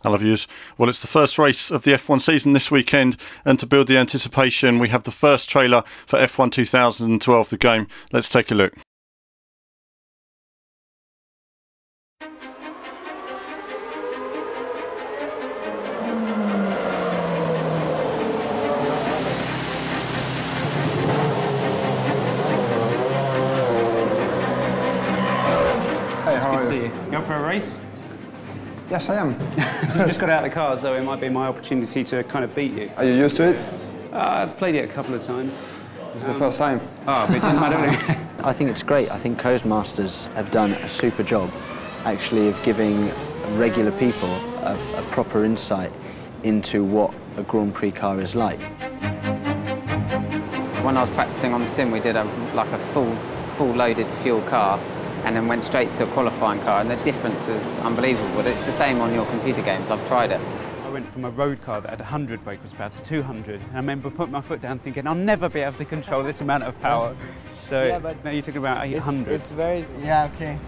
Hello viewers. Well, it's the first race of the F1 season this weekend, and to build the anticipation we have the first trailer for F1 2012, the game. Let's take a look. Hey, how are you? Good to see you. You up for a race? Yes, I am. You just got out of the car, so it might be my opportunity to kind of beat you. Are you used to it? I've played it a couple of times. This is the first time. Oh, but I don't know. I think it's great. I think Codemasters have done a super job, actually, of giving regular people a proper insight into what a Grand Prix car is like. When I was practicing on the sim, we did a full loaded fuel car, and then went straight to a qualifying car, and the difference was unbelievable. But it's the same on your computer games. I've tried it. I went from a road car that had 100 brake horsepower to 200, and I remember putting my foot down thinking, I'll never be able to control this amount of power. So yeah, but now you're talking about 800. It's very, yeah, okay.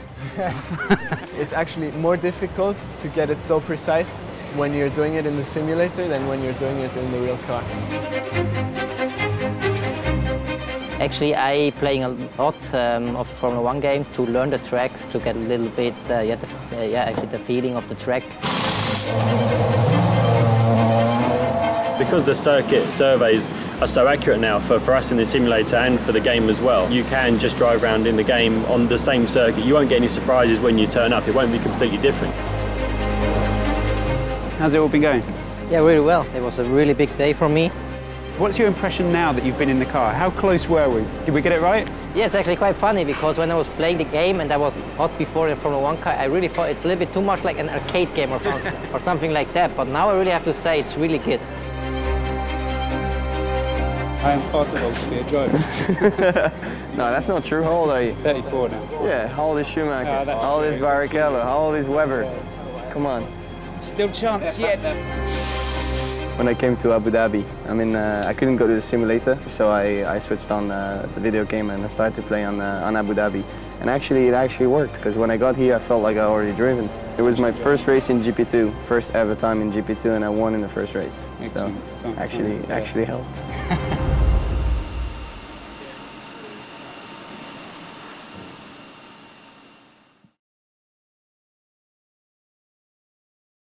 It's actually more difficult to get it so precise when you're doing it in the simulator than when you're doing it in the real car. Actually, I playing a lot of the Formula 1 game to learn the tracks, to get a little bit, actually the feeling of the track. Because the circuit surveys are so accurate now for us in the simulator and for the game as well, you can just drive around in the game on the same circuit. You won't get any surprises when you turn up. It won't be completely different. How's it all been going? Yeah, really well. It was a really big day for me. What's your impression now that you've been in the car? How close were we? Did we get it right? Yeah, it's actually quite funny because when I was playing the game and I was hot before in Formula 1 car, I really thought it's a little bit too much like an arcade game or something like that. But now I really have to say it's really good. I am far too old to be a driver. No, that's not true. How old are you? 34 now. Yeah, how old is Schumacher? Oh, how old is Barrichello? How old is Webber? Come on. Still chance yet. When I came to Abu Dhabi, I couldn't go to the simulator, so I switched on the video game and I started to play on Abu Dhabi. And actually, it actually worked, because when I got here, I felt like I already driven. It was my first race in GP2, first ever time in GP2, and I won in the first race. Excellent. So actually helped.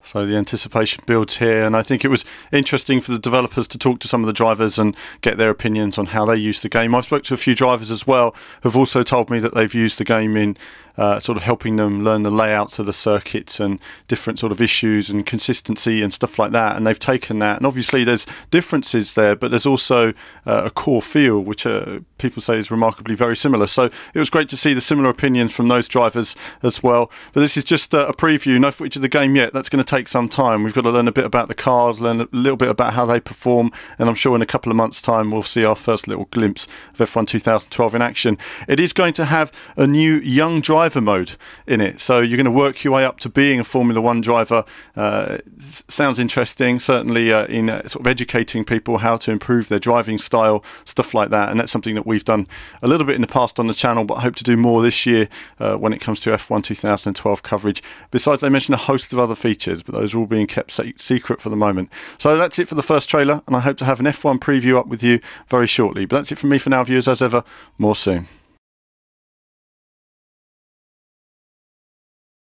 So the anticipation builds here, and I think it was interesting for the developers to talk to some of the drivers and get their opinions on how they use the game. I've spoken to a few drivers as well who've also told me that they've used the game in sort of helping them learn the layouts of the circuits and different sort of issues and consistency and stuff like that, and they've taken that, and obviously there's differences there, but there's also a core feel which people say is remarkably very similar. So it was great to see the similar opinions from those drivers as well. But this is just a preview, no footage of the game yet. That's going to take some time. We've got to learn a bit about the cars, learn a little bit about how they perform, and I'm sure in a couple of months' time we'll see our first little glimpse of F1 2012 in action. It is going to have a new young driver mode in it, so you're going to work your way up to being a Formula 1 driver. Sounds interesting, certainly in sort of educating people how to improve their driving style, stuff like that, and that's something that we've done a little bit in the past on the channel, but I hope to do more this year when it comes to F1 2012 coverage. Besides, I mentioned a host of other features, but those are all being kept secret for the moment. So that's it for the first trailer, and I hope to have an F1 preview up with you very shortly. But that's it from me for now, viewers. As ever, more soon.